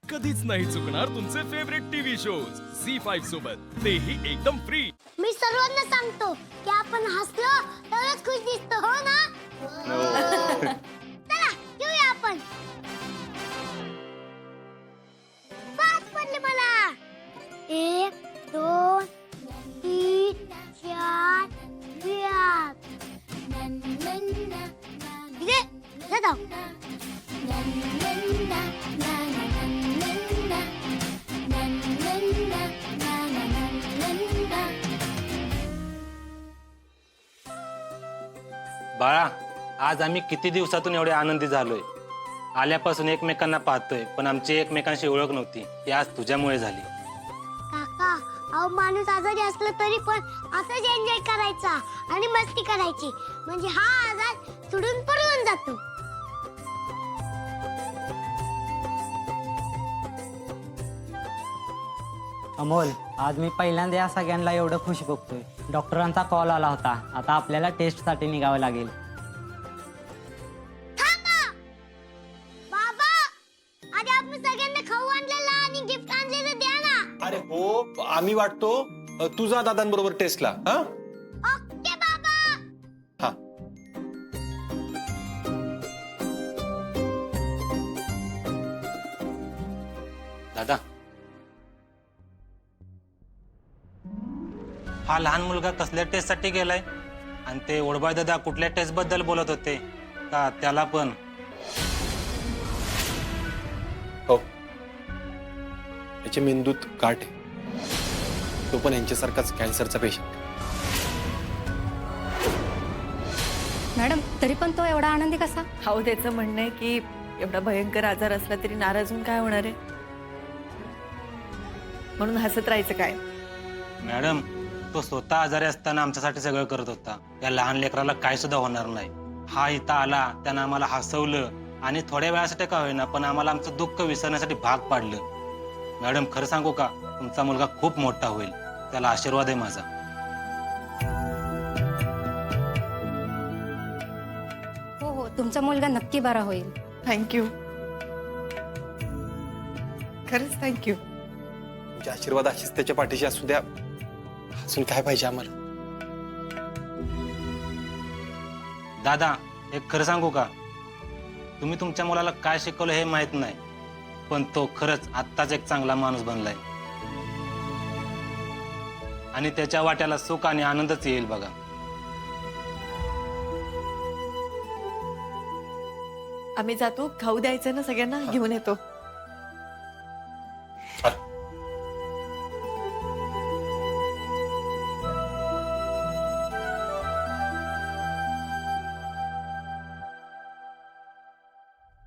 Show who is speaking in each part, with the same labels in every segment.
Speaker 1: कधीच नाही चुकणार तुमचे फेवरेट टीव्ही शोज झी5 सोबत, तेही एकदम फ्री।
Speaker 2: मी सर्वांना सांगतो की आपण हसलो तरच खुश दिसतो, हो ना? चला येऊया आपण। पाच पडले मला। 1 2 3 4 5 इथे जातो।
Speaker 3: बाळा, आज आम्ही किती दिवसातून एवढे आनंदी झालोय। आल्यापासून एकमेकांना पाहतोय, पण आमची एकमेकांशी ओळख नव्हती, ती आज तुझ्यामुळे झाली।
Speaker 2: काका, अहो माणूस आजारी असला तरी पण असंच एन्जॉय करायचा आणि मस्ती करायची, म्हणजे हा आजार सुडून पडून जातो।
Speaker 4: अमोल, आज मी पहिल्यांदा या सगळ्यांना एवढं खुश बघतोय। डॉक्टरांचा कॉल आला होता, आता आपल्याला टेस्टसाठी निघावं लागेल।
Speaker 2: थांबा बाबा, आज आपण सगळ्यांना खाऊ आणलेला आणि गिफ्ट आणलेलं द्या ना।
Speaker 5: अरे हो, आम्ही वाटतो तुझा दादांबरोबर टेस्टला। हा
Speaker 2: ओके बाबा।
Speaker 5: हा
Speaker 3: दादा, हा लहान मुलगा कसल्या टेस्ट साठी गेलाय? आणि ते ओडबाय दादा कुठल्या टेस्ट बद्दल बोलत होते का? त्याला पण
Speaker 5: हो, याच्या मेंदूत गाठ आहे, तो पण यांच्यासारखाच कॅन्सरचा पेशंट।
Speaker 6: मॅडम, तरी पण तो एवढा आनंदी कसा?
Speaker 7: हो, त्याचं म्हणणं आहे की एवढा भयंकर आजार असला तरी नाराज होऊन काय होणार आहे, म्हणून हसत राहायचं काय।
Speaker 3: मॅडम, तो स्वतः आजारी असताना आमच्यासाठी सगळं करत होता। या लहान लेकराला काय सुद्धा होणार नाही। हा इथं आला, त्यानं आम्हाला हसवलं आणि थोड्या वेळासाठी का होईना पण आम्हाला आमचं दुःख विसरण्यासाठी भाग पाडलं। मॅडम, खरं सांगू का, तुमचा मुलगा खूप मोठा होईल, त्याला आशीर्वाद आहे माझा।
Speaker 6: हो हो, तुमचा मुलगा नक्की बरा होईल।
Speaker 7: थँक्यू, खरंच थँक्यू।
Speaker 5: तुमच्या आशीर्वाद अशीच त्याच्या पाठीशी असू द्या, अजून काय पाहिजे आम्हाला?
Speaker 3: दादा, एक खरं सांगू का, तुम्ही तुमच्या मुलाला काय शिकवलं हे माहित नाही, पण तो खरंच आत्ताच एक चांगला माणूस बनलाय आणि त्याच्या वाट्याला सुख आणि आनंदच येईल बघा।
Speaker 7: आम्ही जातो, खाऊ द्यायचं ना सगळ्यांना, घेऊन येतो।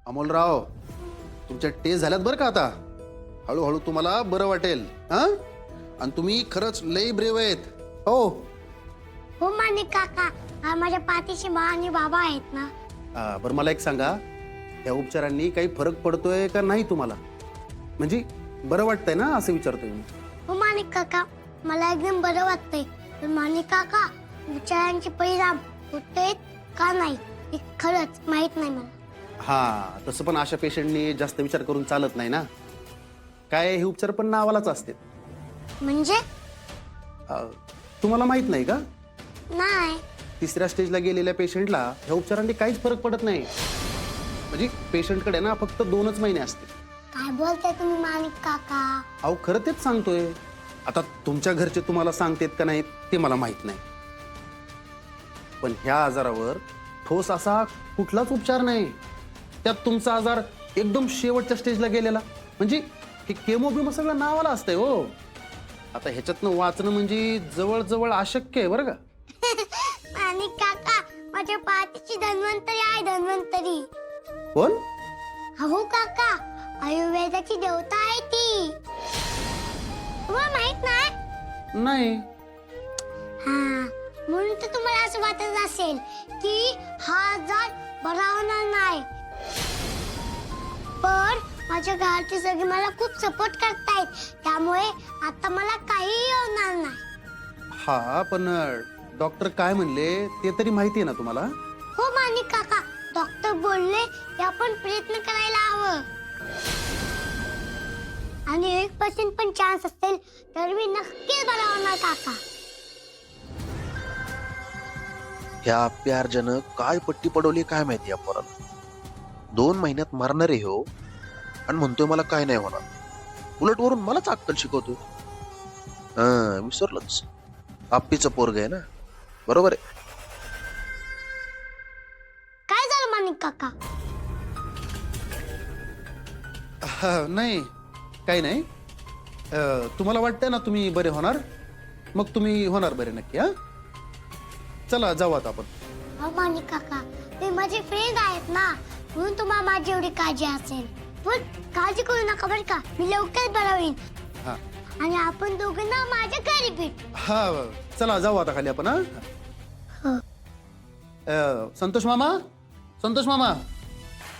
Speaker 8: अमोलराव, तुमच्या टेस्ट झाल्यात बरं का? आता हळूहळू तुम्हाला बरं वाटेल। हा, आणि तुम्ही खरंच लई ब्रेव आहेत। हो
Speaker 2: हो मानिक काका, हा माझ्या पाठीशी बा आणि बाबा आहेत ना।
Speaker 8: बरं, मला एक सांगा, या उपचारांनी काही फरक पडतोय का नाही तुम्हाला? म्हणजे बरं वाटतंय ना, असं विचारतोय मी।
Speaker 2: हो मानिक काका, मला एकदम बरं वाटतंय, पण मानिक काका, उपचारांचे परिणाम होते का नाही हे खरंच माहित नाही मला।
Speaker 8: हा, तसं पण अशा पेशंटनी जास्त विचार करून चालत नाही ना। काय हे उपचार पण नावालाच असते।
Speaker 2: म्हणजे
Speaker 8: तुम्हाला माहित नाही का?
Speaker 2: नाही।
Speaker 8: तिसऱ्या स्टेजला गेलेल्या पेशंटला ह्या उपचारांनी काहीच फरक पडत नाही। म्हणजे पेशंटकडे ना फक्त 2च महिने असते।
Speaker 2: काय बोलताय तुम्ही मानिक काका?
Speaker 8: अहो, खरं तेच सांगतोय। आता तुमच्या घरचे तुम्हाला सांगतेत का नाही ते मला माहित नाही, पण ह्या आजारावर ठोस असा कुठलाच उपचार नाही। त्यात तुमचा आजार एकदम शेवटच्या स्टेजला गेलेला, म्हणजे हे केमो बिमो सगळं नावाला असतंय हो। आता ह्याच्यातनं वाचणं म्हणजे जवळजवळ अशक्य आहे बरं का।
Speaker 2: मानिक काका, माझ्या पाठीची धन्वंतरी आहे, धन्वंतरी।
Speaker 8: कोण?
Speaker 2: हो काका, आयुर्वेदाची देवता आहे ती, तुम्हाला माहित नाही?
Speaker 8: नाही।
Speaker 2: हा, म्हणून तर तुम्हाला असं वाटत असेल की हा आजार बरा होणार नाही, पण माझ्या घरचे सगळे मला खूप सपोर्ट करतायत, त्यामुळे आता मला काहीही होणार नाही।
Speaker 8: हा, पण डॉक्टर काय म्हणले ते तरी माहिती आहे ना तुम्हाला?
Speaker 2: हो मानिक काका, डॉक्टर बोलले की आपण प्रयत्न करायला हवं। आणि 1% पण चान्स असेल तर मी नक्कीच बरा होणार काका.
Speaker 9: ह्या प्यारजनं काय पट्टी पडवली काय माहिती या पोराला. 2 महिन्यात मरणार आहे हो आणि म्हणतोय मला काय नाही होणार. उलट वरून मलाच अक्कल शिकवतोय. विसरलंच, आप्पीचं पोरग आहे ना. बरोबर आहे.
Speaker 2: काय झालं माणिक काका?
Speaker 8: नाही काही नाही. तुम्हाला वाटतंय ना तुम्ही बरे होणार, मग तुम्ही होणार बरे नक्की. हा चला जाऊ आता आपण.
Speaker 2: अहो माणिक काका, ते माझे फ्रेंड आहेत ना, म्हणून तुम्हाला माझी एवढी काळजी असेल. पण काळजी करू नका बरं का, मी लवकरच बरा होईन.
Speaker 8: हा
Speaker 2: आणि आपण दोघांना माझ्या घरी भेट.
Speaker 8: हा चला जाऊ आता खाली आपण.
Speaker 2: हो.
Speaker 8: संतोष मामा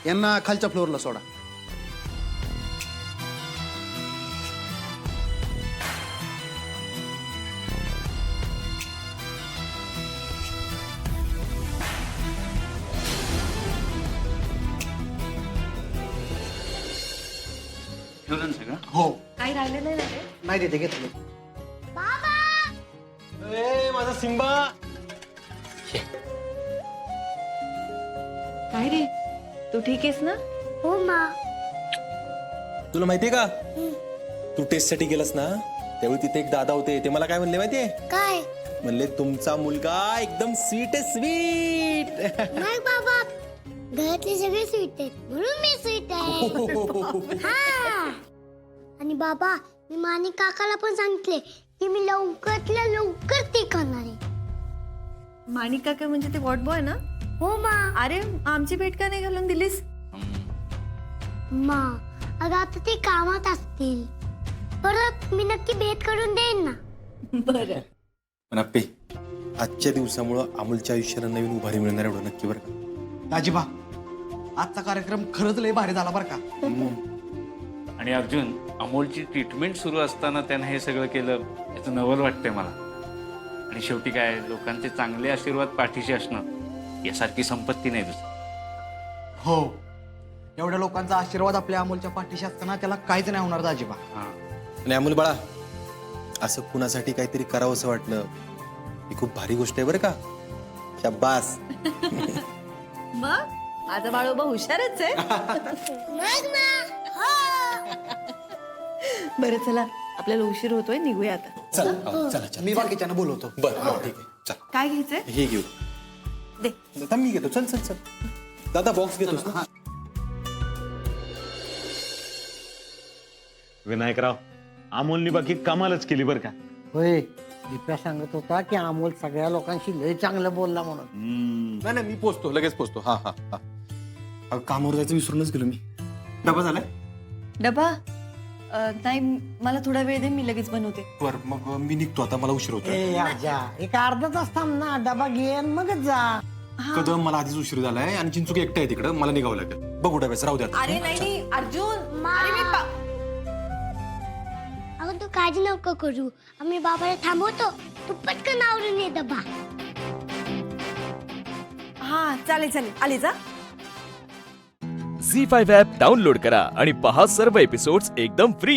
Speaker 8: यांना खालच्या फ्लोअरला सोडा. हो
Speaker 7: काही राहिलेलं नाही ना रे?
Speaker 8: नाही देते घेतले.
Speaker 2: बाबा
Speaker 5: माझा सिंबा.
Speaker 7: काय रे, तू ठीक आहेस ना?
Speaker 2: हो मा.
Speaker 5: तुला माहितीये का, तू टेस्ट साठी गेलास ना, त्यावेळी तिथे एक दादा होते. ते मला काय म्हणले माहितीये?
Speaker 2: काय?
Speaker 5: म्हणले तुमचा मुलगा एकदम स्वीट आहे, स्वीट.
Speaker 2: नाही बाबा, घरातले सगळे स्वीट आहेत म्हणून मी स्वीट आहे. हा. आणि बाबा, मी माणिक काकाला पण सांगितले की मी लवकरातल्या लवकर ते करणार आहे.
Speaker 7: माणिक काका म्हणजे ते वॉट बॉय ना?
Speaker 2: हो मा.
Speaker 7: अरे आमची भेट का नाही घालून दिलीस?
Speaker 2: मा, अगं आता ते कामात असतील, परत मी नक्की भेट करून देईन ना.
Speaker 7: बरं.
Speaker 5: पण आप्पे, आजच्या दिवसामुळं अमोलच्या आयुष्याला नवीन उभारी मिळणार एवढं नक्की बरं का.
Speaker 10: दाजीबा, आजचा कार्यक्रम खरंच लय भारी झाला बरं का.
Speaker 11: आणि अर्जुन, अमोलची ट्रीटमेंट सुरू असताना त्यानं हे सगळं केलं, याचं नवल वाटतंय मला. आणि शेवटी काय, लोकांचे चांगले आशीर्वाद पाठीशी असणं यासारखी संपत्ती नाही दुसरी.
Speaker 10: हो, एवढ्या लोकांचा आशीर्वाद आपल्या अमोलच्या पाठीशी असताना त्याला काहीच नाही होणार दाजीबा.
Speaker 5: आणि अमोल बाळा, असं कुणासाठी काहीतरी करावं असं वाटलं ही खूप भारी गोष्ट आहे बरं का. शाबास.
Speaker 7: मग माझा बाळोबा हुशारच आहे.
Speaker 2: मग ना. हो.
Speaker 7: बरं चला, आपल्याला उशीर होतोय, निघूया आता.
Speaker 5: चला चला चला.
Speaker 10: मी बाकीच्यानं बोलवतो.
Speaker 5: बरं ठीक आहे. चल
Speaker 7: काय घ्यायचंय?
Speaker 5: हे घेऊ.
Speaker 7: दे.
Speaker 5: आता मी घेतो. चल चल चल. दादा बॉक्स घेतोस ना?
Speaker 11: विनायकराव, अमोलनी बाकी कमालच केली बरं का.
Speaker 10: होय, दिप्या सांगत होता की अमोल सगळ्या लोकांशी लय चांगलं बोलला म्हणून.
Speaker 5: नाही नाही, मी पोचतो, लगेच पोचतो. हा हा हा. अगं, कामावर जायचं विसरूनच गेलो मी. डबा झालाय?
Speaker 7: डबा नाही, मला थोडा वेळ दे, मी लगेच बनवते.
Speaker 5: बर, मग मी निघतो आता, मला उशीर होतो.
Speaker 10: ए आजा, एक अर्धा तास थांब ना, डबा घे मगच जा.
Speaker 5: कदम, मला आधीच उशीर झालाय आणि चिंचुक एकटा आहे तिकडं, मला निघावं लागेल. बघू डब्याचं, राहू द्या.
Speaker 7: अरे नाही अर्जुन, अरे मी
Speaker 2: अगं तू काळजी नको करू, आम्ही बाबाला थांबवतो, तू पटकन आवरून ये डबा.
Speaker 7: हा चालेल चालेल, आले जा.
Speaker 1: झी5 ॲप डाउनलोड करा आणि पहा सर्व एपिसोड्स एकदम फ्री.